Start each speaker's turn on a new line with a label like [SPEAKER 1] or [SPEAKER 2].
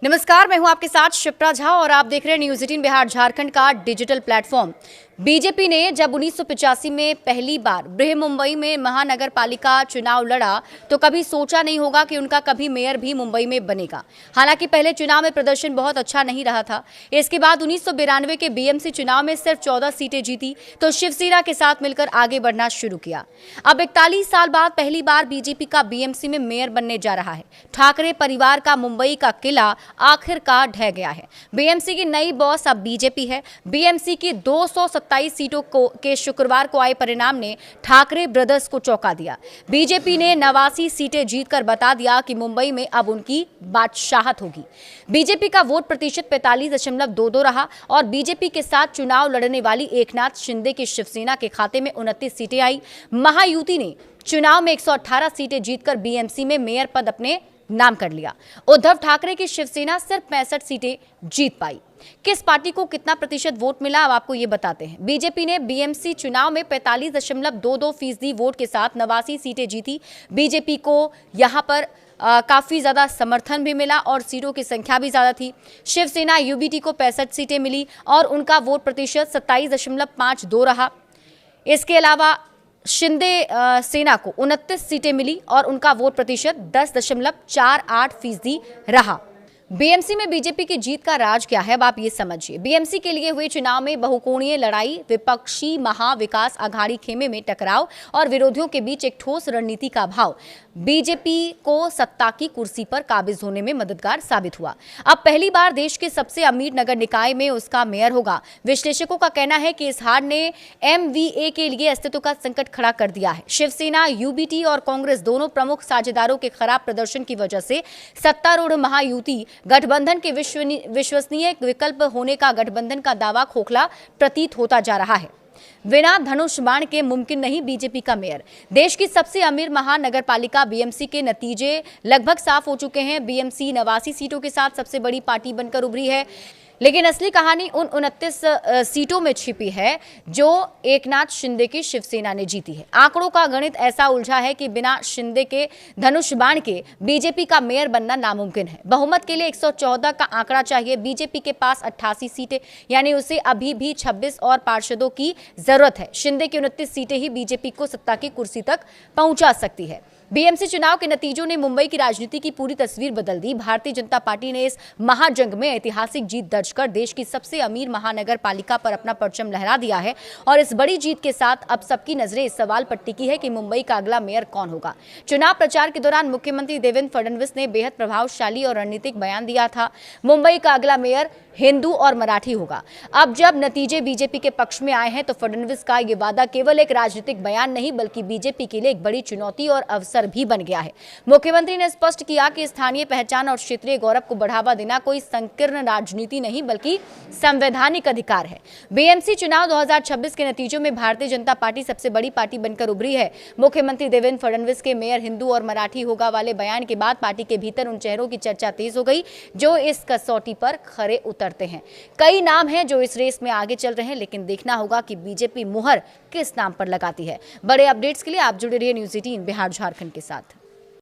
[SPEAKER 1] नमस्कार, मैं हूं आपके साथ शिप्रा झा और आप देख रहे हैं न्यूज़ 18 बिहार झारखंड का डिजिटल प्लेटफॉर्म। बीजेपी ने जब 1985 में पहली बार बृह मुंबई में महानगर पालिका चुनाव लड़ा तो कभी सोचा नहीं होगा कि उनका कभी मेयर भी मुंबई में बनेगा। हालांकि पहले चुनाव में प्रदर्शन बहुत अच्छा नहीं रहा था। इसके बाद 1992 के बीएमसी चुनाव में सिर्फ 14 सीटें जीती तो शिवसेना के साथ मिलकर आगे बढ़ना शुरू किया। अब 41 साल बाद पहली बार बीजेपी का बीएमसी में मेयर बनने जा रहा है। ठाकरे परिवार का मुंबई का किला आखिरकार ढह गया है। बीएमसी की नई बॉस अब बीजेपी है। बीएमसी की 227 सीटों के शुक्रवार को आए परिणाम ने ठाकरे ब्रदर्स को चौंका दिया। बीजेपी ने 89 सीटें जीतकर बता दिया कि मुंबई में अब उनकी बादशाहत होगी। बीजेपी का वोट प्रतिशत 45.22 रहा और बीजेपी के साथ चुनाव लड़ने वाली एकनाथ शिंदे की शिवसेना के खाते में 29 सीटें आई। महायुति ने चुनाव में 118 सीटें जीतकर बीएमसी में मेयर पद अपने नाम कर लिया। उद्धव ठाकरे की शिवसेना सिर्फ 65 सीटें जीत पाई। किस पार्टी को कितना प्रतिशत वोट मिला अब आपको ये बताते हैं। बीजेपी ने बीएमसी चुनाव में 45.22% वोट के साथ 89 सीटें जीती। बीजेपी को यहां पर काफी ज्यादा समर्थन भी मिला और सीटों की संख्या भी ज्यादा थी। शिवसेना यूबीटी को 65 सीटें मिली और उनका वोट प्रतिशत 27.52 रहा। इसके अलावा शिंदे सेना को 29 सीटें मिली और उनका वोट प्रतिशत 10.48% रहा। बीएमसी में बीजेपी की जीत का राज क्या है अब आप ये समझिए। बीएमसी के लिए हुए चुनाव में बहुकोणीय लड़ाई, विपक्षी महाविकास आघाड़ी खेमे में टकराव और विरोधियों के बीच एक ठोस रणनीति का अभाव बीजेपी को सत्ता की कुर्सी पर काबिज होने में मददगार साबित हुआ। अब पहली बार देश के सबसे अमीर नगर निकाय में उसका मेयर होगा। विश्लेषकों का कहना है कि इस हार ने एमवीए के लिए अस्तित्व का संकट खड़ा कर दिया है। शिवसेना, यूबीटी और कांग्रेस दोनों प्रमुख साझेदारों के खराब प्रदर्शन की वजह से सत्तारूढ़ महायुति गठबंधन के विश्वसनीय विकल्प होने का गठबंधन का दावा खोखला प्रतीत होता जा रहा है। बिना धनुष बाण के मुमकिन नहीं बीजेपी का मेयर। देश की सबसे अमीर महानगरपालिका बीएमसी के नतीजे लगभग साफ हो चुके हैं। बीएमसी 89 सीटों के साथ सबसे बड़ी पार्टी बनकर उभरी है, लेकिन असली कहानी उन 29 सीटों में छिपी है जो एकनाथ शिंदे की शिवसेना ने जीती है। आंकड़ों का गणित ऐसा उलझा है कि बिना शिंदे के धनुष बाण के बीजेपी का मेयर बनना नामुमकिन है। बहुमत के लिए 114 का आंकड़ा चाहिए। बीजेपी के पास 88 सीटें, यानी उसे अभी भी 26 और पार्षदों की जरूरत है। शिंदे की 29 सीटें ही बीजेपी को सत्ता की कुर्सी तक पहुंचा सकती है। बीएमसी चुनाव के नतीजों ने मुंबई की राजनीति की पूरी तस्वीर बदल दी। भारतीय जनता पार्टी ने इस महाजंग में ऐतिहासिक जीत दर्ज कर देश की सबसे अमीर महानगर पालिका पर अपना परचम लहरा दिया है और इस बड़ी जीत के साथ अब सबकी नजरें इस सवाल पर टिकी है कि मुंबई का अगला मेयर कौन होगा। चुनाव प्रचार के दौरान मुख्यमंत्री देवेंद्र फडणवीस ने बेहद प्रभावशाली और रणनीतिक बयान दिया था। मुंबई का अगला मेयर हिंदू और मराठी होगा। अब जब नतीजे बीजेपी के पक्ष में आए हैं तो फडणवीस का ये वादा केवल एक राजनीतिक बयान नहीं बल्कि बीजेपी के लिए एक बड़ी चुनौती और अवसर भी बन गया है। मुख्यमंत्री ने स्पष्ट किया कि स्थानीय पहचान और क्षेत्रीय गौरव को बढ़ावा देना कोई संकीर्ण राजनीति नहीं बल्कि संवैधानिक अधिकार है। बीएमसी चुनाव 2026 के नतीजों में भारतीय जनता पार्टी सबसे बड़ी पार्टी बनकर उभरी है। मुख्यमंत्री देवेंद्र फडणवीस के मेयर हिंदू और मराठी होगा वाले बयान के बाद पार्टी के भीतर उन चेहरों की चर्चा तेज हो गई जो इस कसौटी पर खरे उतरते हैं। कई नाम हैं जो इस रेस में आगे चल रहे हैं, लेकिन देखना होगा कि बीजेपी मुहर किस नाम पर लगाती है। बड़े अपडेट्स के लिए आप जुड़े रहिए न्यूज़ 18 बिहार झारखंड के साथ।